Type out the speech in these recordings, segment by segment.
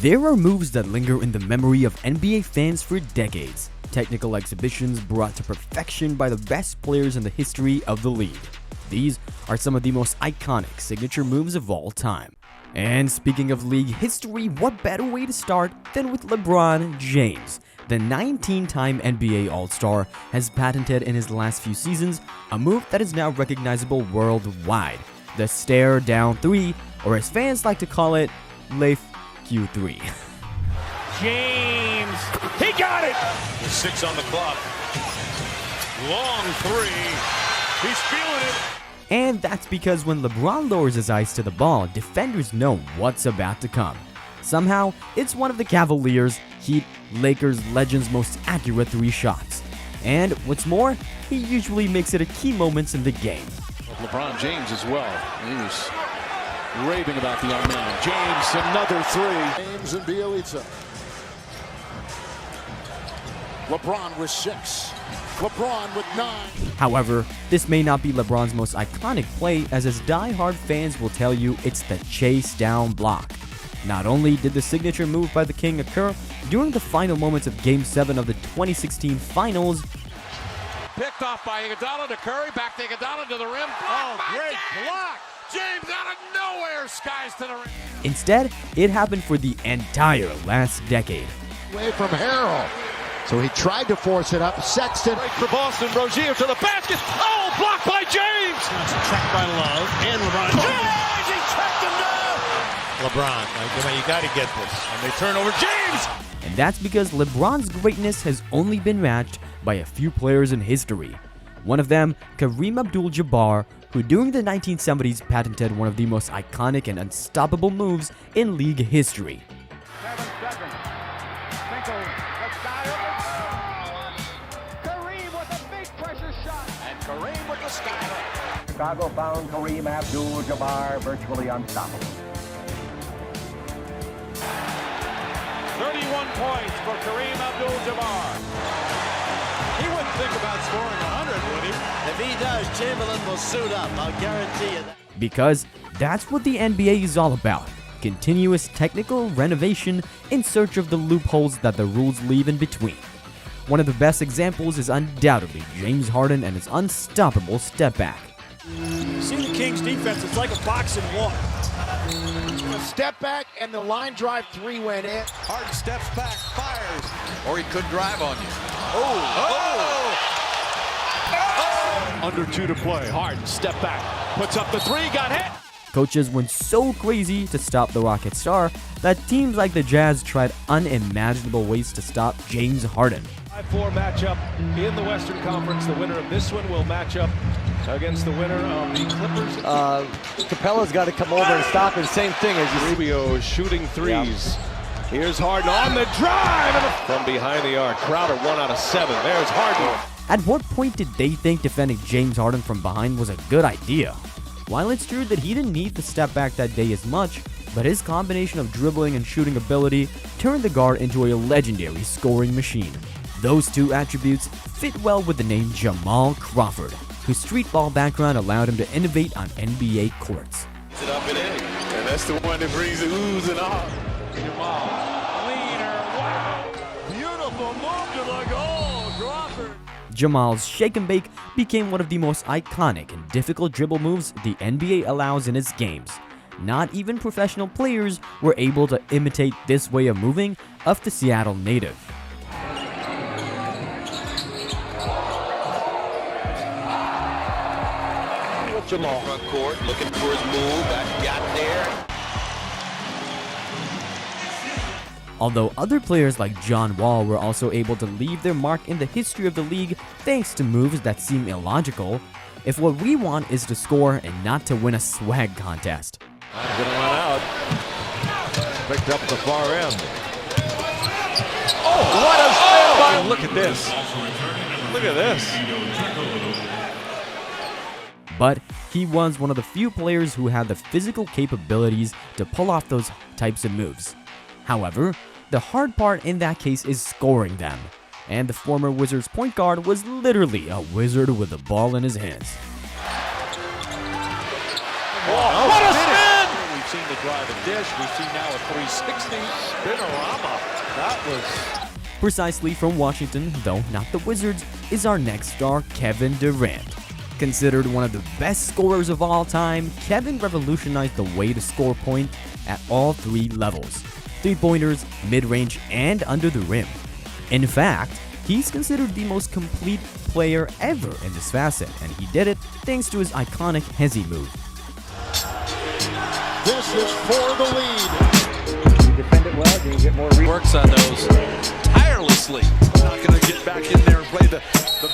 There are moves that linger in the memory of NBA fans for decades, technical exhibitions brought to perfection by the best players in the history of the league. These are some of the most iconic signature moves of all time. And speaking of league history, what better way to start than with LeBron James? The 19-time NBA All-Star has patented in his last few seasons a move that is now recognizable worldwide, the stare down three, or as fans like to call it, Leif Q3. James, he got it! 6 on the clock. Long three. He's feeling it. And that's because when LeBron lowers his eyes to the ball, defenders know what's about to come. Somehow, it's one of the Cavaliers, Heat, Lakers legends' most accurate 3 shots. And what's more, he usually makes it a key moments in the game. LeBron James as well. He's raving about the young man. James, another 3. James and Bielitsa. LeBron with 6. LeBron with 9. However, this may not be LeBron's most iconic play, as his die-hard fans will tell you it's the chase down block. Not only did the signature move by the King occur during the final moments of Game 7 of the 2016 Finals, Picked off by Iguodala to Curry, back to Iguodala to the rim. Oh, great block! James out of nowhere, skies to the rim. instead, it happened for the entire last decade. Away from Harrell. So he tried to force it up. Sexton. Break for Boston, Rozier to the basket. Oh, blocked by James! Checked by Love and LeBron. James, he checked him down! LeBron, you got to get this. And they turn over James! And that's because LeBron's greatness has only been matched by a few players in history. One of them, Kareem Abdul-Jabbar, who during the 1970s patented one of the most iconic and unstoppable moves in league history. 7 seconds. Finkel, let's dial. Kareem with a big pressure shot. And Kareem with the sky. Chicago found Kareem Abdul-Jabbar virtually unstoppable. 31 points for Kareem Abdul-Jabbar. He wouldn't think about scoring 100, would he? If he does, Chamberlain will suit up. I'll guarantee you that. Because that's what the NBA is all about. Continuous technical renovation in search of the loopholes that the rules leave in between. One of the best examples is undoubtedly James Harden and his unstoppable step back. See the Kings defense, it's like a box in one. A step back and the line drive 3 went in. Harden steps back, fires. Or he could drive on you. Under 2 to play. Harden step back, puts up the 3, got hit. Coaches went so crazy to stop the Rocket star that teams like the Jazz tried unimaginable ways to stop James Harden. 5-4 matchup in the Western Conference. The winner of this one will match up against the winner of the Clippers. Capella's got to come over and stop him. Same thing as Rubio is shooting threes. Here's Harden on the drive and from behind the arc. Crowder 1 out of 7. There's Harden. At what point did they think defending James Harden from behind was a good idea? While it's true that he didn't need the step back that day as much, but his combination of dribbling and shooting ability turned the guard into a legendary scoring machine. Those 2 attributes fit well with the name Jamal Crawford, whose street ball background allowed him to innovate on NBA courts. It up and in, and that's the one that brings the oohs and ahs. Jamal, leaner, wow. Beautiful move to the goal, Crawford. Jamal's shake and bake became one of the most iconic and difficult dribble moves the NBA allows in its games. Not even professional players were able to imitate this way of moving of the Seattle native. Jamal. Front court, looking for his move, got there. Although other players like John Wall were also able to leave their mark in the history of the league thanks to moves that seem illogical, if what we want is to score and not to win a swag contest. I'm gonna run out. Picked up the far end. Oh, what a standby! Look at this. Look at this. But he was one of the few players who had the physical capabilities to pull off those types of moves. However, the hard part in that case is scoring them, and the former Wizards point guard was literally a wizard with the ball in his hands. What a spin! We've seen the drive and dish. We see now a 360 spinorama. That was Precisely from Washington, though not the Wizards, is our next star, Kevin Durant. Considered one of the best scorers of all time, Kevin revolutionized the way to score points at all three levels: three-pointers, mid-range, and under the rim. In fact, he's considered the most complete player ever in this facet, and he did it thanks to his iconic Hezi move. this is for the lead. You defend it well, you get more Works on those tirelessly. Not going to get back in there and play the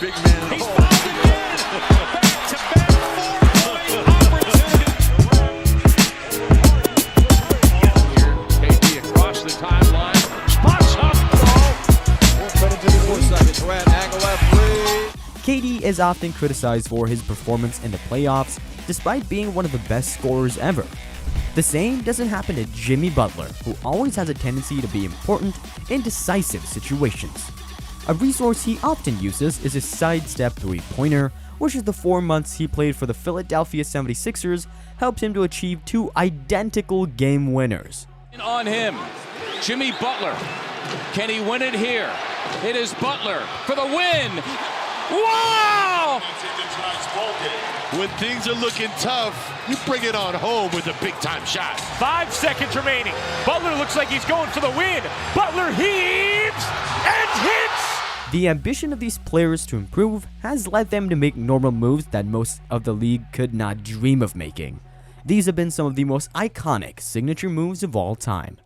big man. He's fouled again. Back-to-back 4-point opportunity. KD across the timeline. Spots up. KD is often criticized for his performance in the playoffs, despite being one of the best scorers ever. The same doesn't happen to Jimmy Butler, who always has a tendency to be important in decisive situations. A resource he often uses is his sidestep three-pointer, which is the 4 months he played for the Philadelphia 76ers helped him to achieve 2 identical game winners. On him, Jimmy Butler. Can he win it here? It is Butler for the win. Wow! When things are looking tough, you bring it on home with a big-time shot. 5 seconds remaining. Butler looks like he's going for the win. Butler heaves and hits. The ambition of these players to improve has led them to make normal moves that most of the league could not dream of making. These have been some of the most iconic signature moves of all time.